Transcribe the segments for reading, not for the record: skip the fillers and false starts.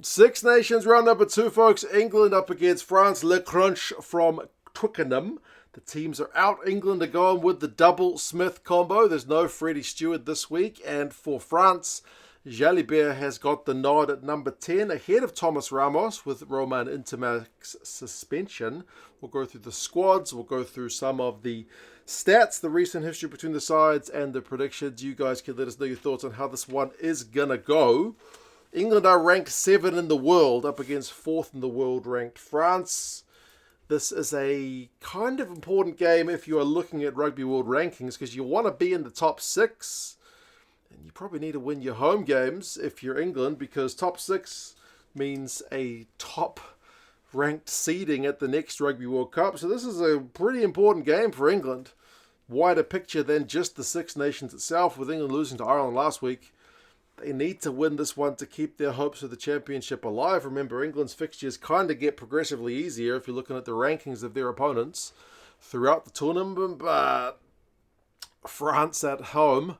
Six Nations round number 2, folks. England up against France. Le Crunch from Twickenham. The teams are out. England are going with the double Smith combo. There's no Freddie Stuart this week. And for France, Jalibert has got the nod at number 10 ahead of Thomas Ramos with Romain Intermac's suspension. We'll go through the squads. We'll go through some of the stats, the recent history between the sides, and the predictions. You guys can let us know your thoughts on how this one is going to go. England are ranked 7 in the world, up against 4th in the world ranked France. This is a kind of important game if you are looking at Rugby World Rankings, because you want to be in the top 6. And you probably need to win your home games if you're England, because top 6 means a top ranked seeding at the next Rugby World Cup. So this is a pretty important game for England. Wider picture than just the Six Nations itself, with England losing to Ireland last week. They need to win this one to keep their hopes of the championship alive. Remember, England's fixtures kind of get progressively easier if you're looking at the rankings of their opponents throughout the tournament. But France at home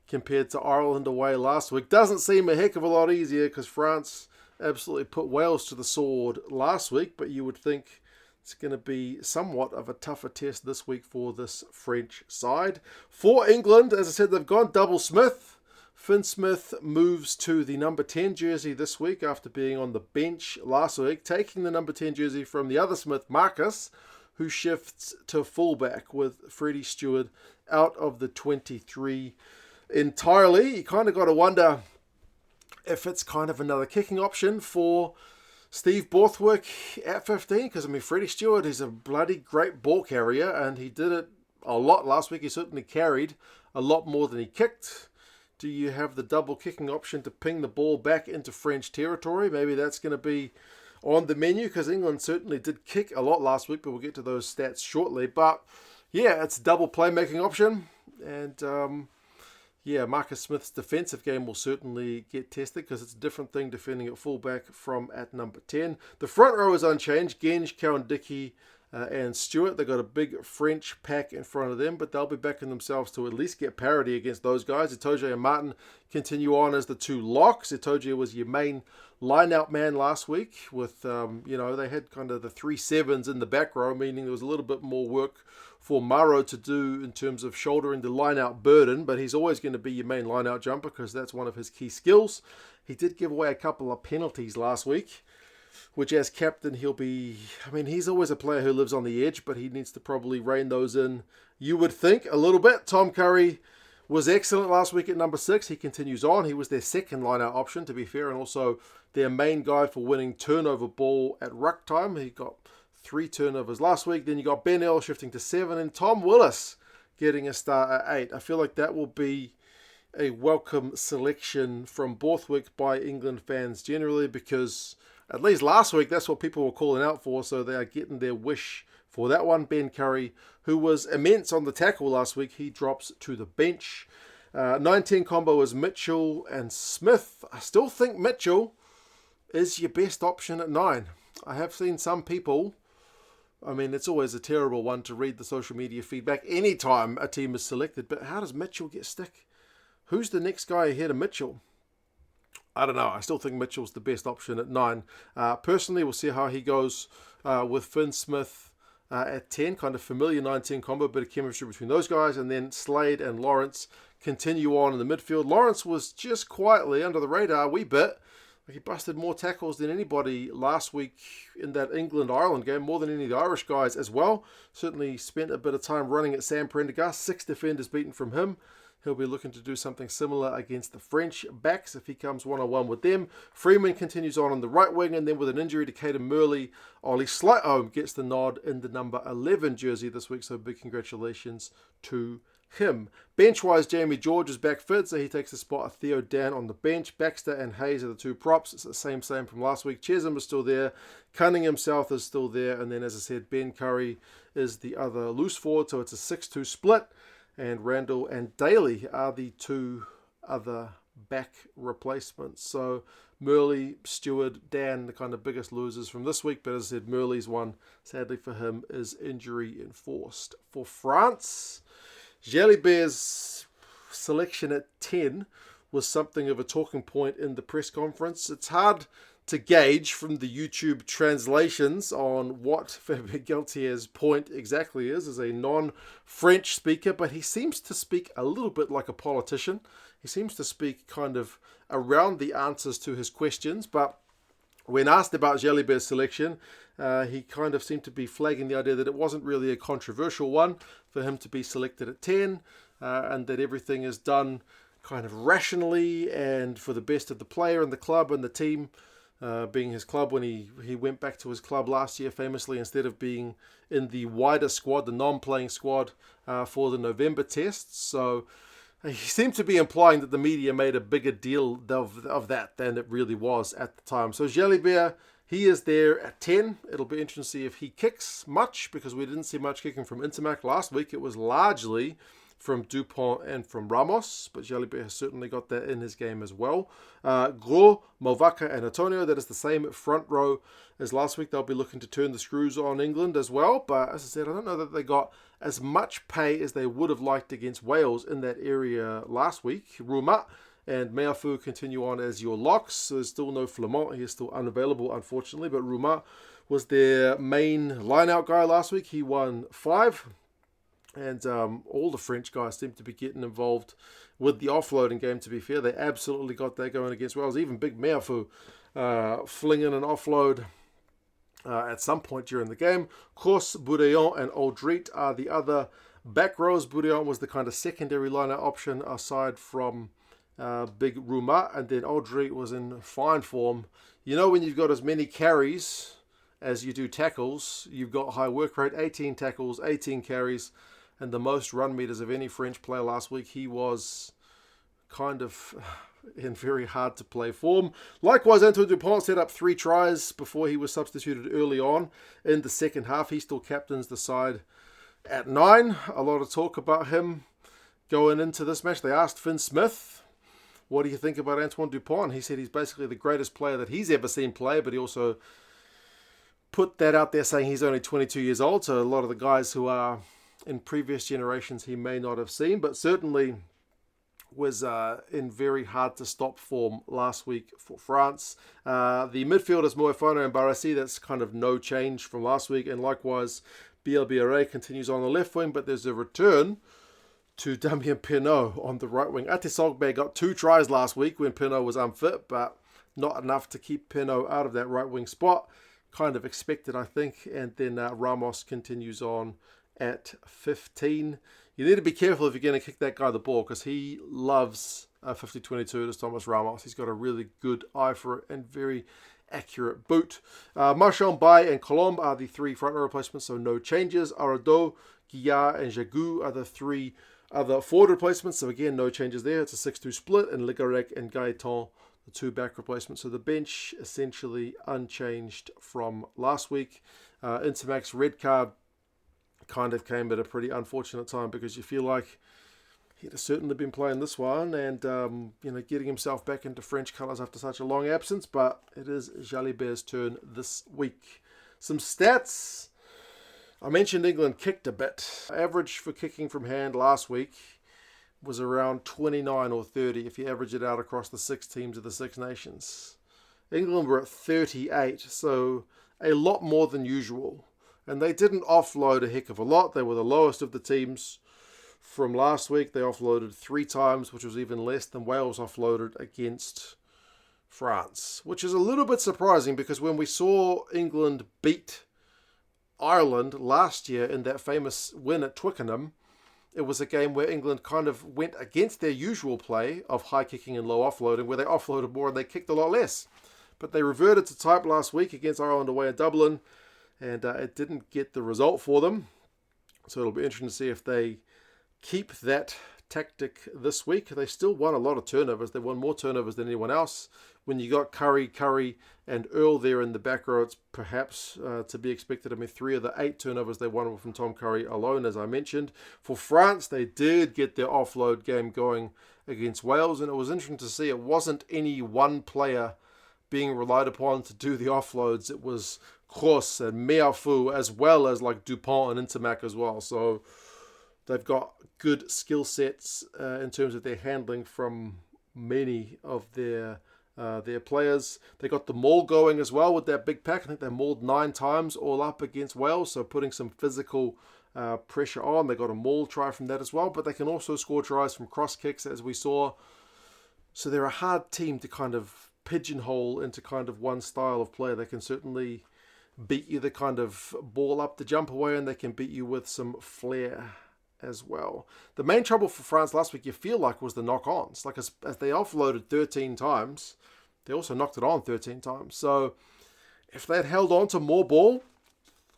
compared to Ireland away last week doesn't seem a heck of a lot easier, because France absolutely put Wales to the sword last week. But you would think it's going to be somewhat of a tougher test this week for this French side. For England, as I said, they've gone double Smith. Finn Smith moves to the number 10 jersey this week after being on the bench last week, taking the number 10 jersey from the other Smith, Marcus, who shifts to fullback with Freddie Stuart out of the 23 entirely. You kind of got to wonder if it's kind of another kicking option for Steve Borthwick at 15, because, I mean, Freddie Stuart is a bloody great ball carrier, and he did it a lot last week. He certainly carried a lot more than he kicked. Do you have the double kicking option to ping the ball back into French territory? Maybe that's going to be on the menu, because England certainly did kick a lot last week, but we'll get to those stats shortly. But yeah, it's a double playmaking option. And Marcus Smith's defensive game will certainly get tested, because it's a different thing defending at fullback from at number 10. The front row is unchanged. Genge, Cowan-Dickie, and Stuart. They've got a big French pack in front of them, but they'll be backing themselves to at least get parity against those guys. Itoje and Martin continue on as the two locks. Itoje was your main line-out man last week with, they had kind of the 3 sevens in the back row, meaning there was a little bit more work for Maro to do in terms of shouldering the line-out burden, but he's always going to be your main line-out jumper, because that's one of his key skills. He did give away a couple of penalties last week, which as captain he's always a player who lives on the edge, but he needs to probably rein those in, you would think, a little bit. Tom Curry was excellent last week at number 6. He continues on. He was their second line-out option, to be fair, and also their main guy for winning turnover ball at ruck time. He got 3 turnovers last week. Then you got Ben Earl shifting to 7, and Tom Willis getting a start at 8. I feel like that will be a welcome selection from Borthwick by England fans generally, because at least last week, that's what people were calling out for, so they are getting their wish for that one. Ben Curry, who was immense on the tackle last week, he drops to the bench. 19 combo is Mitchell and Smith. I still think Mitchell is your best option at 9. I have seen some people, it's always a terrible one to read the social media feedback anytime a team is selected, but how does Mitchell get stick? Who's the next guy ahead of Mitchell? I don't know. I still think Mitchell's the best option at 9. Personally, we'll see how he goes with Finn Smith at 10. Kind of familiar 19 combo, bit of chemistry between those guys. And then Slade and Lawrence continue on in the midfield. Lawrence was just quietly under the radar a wee bit. He busted more tackles than anybody last week in that England-Ireland game, more than any of the Irish guys as well. Certainly spent a bit of time running at Sam Prendergast. 6 defenders beaten from him. He'll be looking to do something similar against the French backs if he comes one-on-one with them. Freeman continues on the right wing, and then with an injury to Caden Murley, Ollie Sleightholme gets the nod in the number 11 jersey this week, so big congratulations to him. Bench-wise, Jamie George is back fit, so he takes the spot of Theo Dan on the bench. Baxter and Hayes are the 2 props. It's the same from last week. Chessum is still there. Cunningham-South is still there, and then, as I said, Ben Curry is the other loose forward, so it's a 6-2 split. And Randall and Daly are the 2 other back replacements. So Murley, Stuart, Dan, the kind of biggest losers from this week. But as I said, Murley's one, sadly for him, is injury enforced. For France, Jalibert's selection at 10 was something of a talking point in the press conference. It's hard to gauge from the YouTube translations on what Fabien Galtier's point exactly is as a non-French speaker, but he seems to speak a little bit like a politician. He seems to speak kind of around the answers to his questions, but when asked about Jalibert's selection, he kind of seemed to be flagging the idea that it wasn't really a controversial one for him to be selected at 10, and that everything is done kind of rationally and for the best of the player and the club and the team, being his club when he went back to his club last year famously instead of being in the wider squad, the non-playing squad for the November tests. So he seemed to be implying that the media made a bigger deal of that than it really was at the time. So Jalibert, he is there at 10. It'll be interesting to see if he kicks much, because we didn't see much kicking from Intermac last week. It was largely from Dupont and from Ramos, but Jalibert has certainly got that in his game as well. Gros, Moefana and Antonio, that is the same front row as last week. They'll be looking to turn the screws on England as well, but as I said, I don't know that they got as much pay as they would have liked against Wales in that area last week. Roumat and Matthieu continue on as your locks. So there's still no Flamand. He is still unavailable, unfortunately, but Roumat was their main line-out guy last week. He won 5. And all the French guys seem to be getting involved with the offloading game, to be fair. They absolutely got that going against Wales. Even big Matthieu flinging an offload at some point during the game. Course, Boudillon and Aldrit are the other back rows. Boudillon was the kind of secondary liner option aside from big Roumat. And then Aldrit was in fine form. You know, when you've got as many carries as you do tackles, you've got high work rate, 18 tackles, 18 carries, and the most run meters of any French player last week. He was kind of in very hard to play form. Likewise, Antoine Dupont set up 3 tries before he was substituted early on in the second half. He still captains the side at 9. A lot of talk about him going into this match. They asked Finn Smith, what do you think about Antoine Dupont? He said he's basically the greatest player that he's ever seen play, but he also put that out there saying he's only 22 years old, so a lot of the guys who are in previous generations he may not have seen, but certainly was in very hard to stop form last week for France. The midfielders Moefana and Barassi, that's kind of no change from last week, and likewise Bielle-Biarrey continues on the left wing, but there's a return to Damian Penaud on the right wing. Atisogbe got 2 tries last week when Penaud was unfit, but not enough to keep Penaud out of that right wing spot. Kind of expected, I think. And then Ramos continues on at 15. You need to be careful if you're going to kick that guy the ball, because he loves 50-22 as Thomas Ramos. He's got a really good eye for it and very accurate boot. Marchand, Bay and Colombe are the 3 front row replacements, so no changes. Arado, Guillard and Jagu are the 3 other forward replacements, so again, no changes there. It's a 6-2 split, and Ligarec and Gaetan, the 2 back replacements. So the bench essentially unchanged from last week. Intermac's red card kind of came at a pretty unfortunate time, because you feel like he'd have certainly been playing this one and getting himself back into French colours after such a long absence. But it is Jalibert's turn this week. Some stats. I mentioned England kicked a bit. Average for kicking from hand last week was around 29 or 30 if you average it out across the 6 teams of the 6 nations. England were at 38, so a lot more than usual. And they didn't offload a heck of a lot. They were the lowest of the teams from last week. They offloaded 3 times, which was even less than Wales offloaded against France, which is a little bit surprising, because when we saw England beat Ireland last year in that famous win at Twickenham, it was a game where England kind of went against their usual play of high kicking and low offloading, where they offloaded more and they kicked a lot less. But they reverted to type last week against Ireland away in Dublin, and it didn't get the result for them. So it'll be interesting to see if they keep that tactic this week. They still won a lot of turnovers. They won more turnovers than anyone else. When you got Curry and Earl there in the back row, it's perhaps to be expected. I mean, 3 of the 8 turnovers they won were from Tom Curry alone, as I mentioned. For France, they did get their offload game going against Wales, and it was interesting to see it wasn't any one player being relied upon to do the offloads. It was Kroos and Matthieu, as well as like Dupont and Intermac as well. So they've got good skill sets in terms of their handling from many of their their players. They got the maul going as well with that big pack. I think they mauled 9 times all up against Wales, so putting some physical pressure on. They got a maul try from that as well, but they can also score tries from cross kicks, as we saw. So they're a hard team to kind of pigeonhole into kind of one style of play. They can certainly beat you the kind of ball up the jump away, and they can beat you with some flair as well. The main trouble for France last week, you feel like, was the knock-ons. Like as they offloaded 13 times, they also knocked it on 13 times. So if they'd held on to more ball,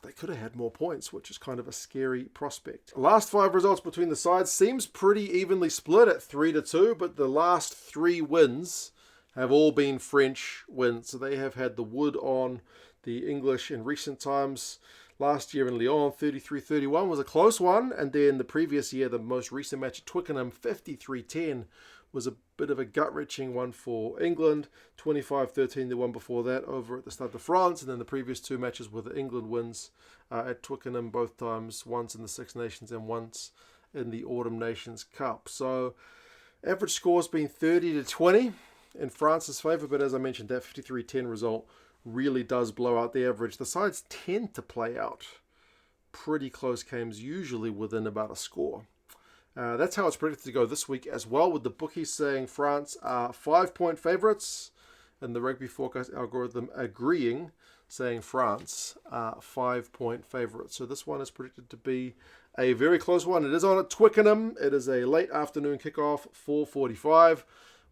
they could have had more points, which is kind of a scary prospect. Last 5 results between the sides seems pretty evenly split at 3-2, but the last 3 wins have all been French wins. So they have had the wood on the English in recent times. Last year in Lyon, 33-31 was a close one. And then the previous year, the most recent match at Twickenham, 53-10, was a bit of a gut-wrenching one for England. 25-13, the one before that over at the Stade de France. And then the previous 2 matches were the England wins at Twickenham, both times, once in the Six Nations and once in the Autumn Nations Cup. So average score's been 30-20 in France's favour. But as I mentioned, that 53-10 result really does blow out the average. The sides tend to play out pretty close games, usually within about a score. That's how it's predicted to go this week as well, with the bookies saying France are 5-point favourites and the Rugby Forecast algorithm agreeing, saying France are 5-point favourites. So this one is predicted to be a very close one. It is on at Twickenham. It is a late afternoon kickoff, 4:45,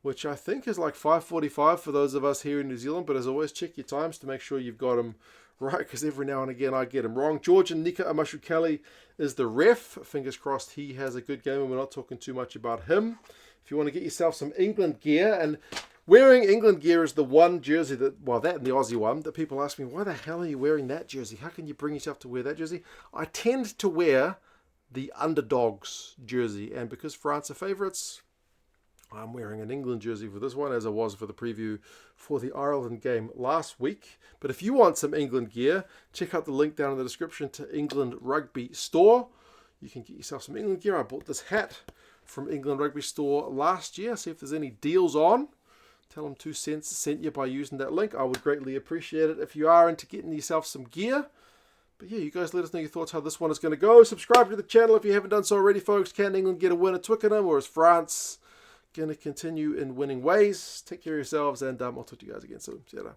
which I think is like 5:45 for those of us here in New Zealand. But as always, check your times to make sure you've got them right, because every now and again I get them wrong. George and Nika Amashu-Kelly is the ref. Fingers crossed he has a good game, and we're not talking too much about him. If you want to get yourself some England gear, and wearing England gear is the one jersey that, well, that and the Aussie one, that people ask me, why the hell are you wearing that jersey? How can you bring yourself to wear that jersey? I tend to wear the underdogs jersey, and because France are favourites, I'm wearing an England jersey for this one, as I was for the preview for the Ireland game last week. But if you want some England gear, check out the link down in the description to England Rugby Store. You can get yourself some England gear. I bought this hat from England Rugby Store last year. See if there's any deals on. Tell them 2 cents sent you by using that link. I would greatly appreciate it if you are into getting yourself some gear. But yeah, you guys let us know your thoughts how this one is going to go. Subscribe to the channel if you haven't done so already, folks. Can England get a win at Twickenham, or is France going to continue in winning ways? Take care of yourselves, and I'll talk to you guys again soon. See you later.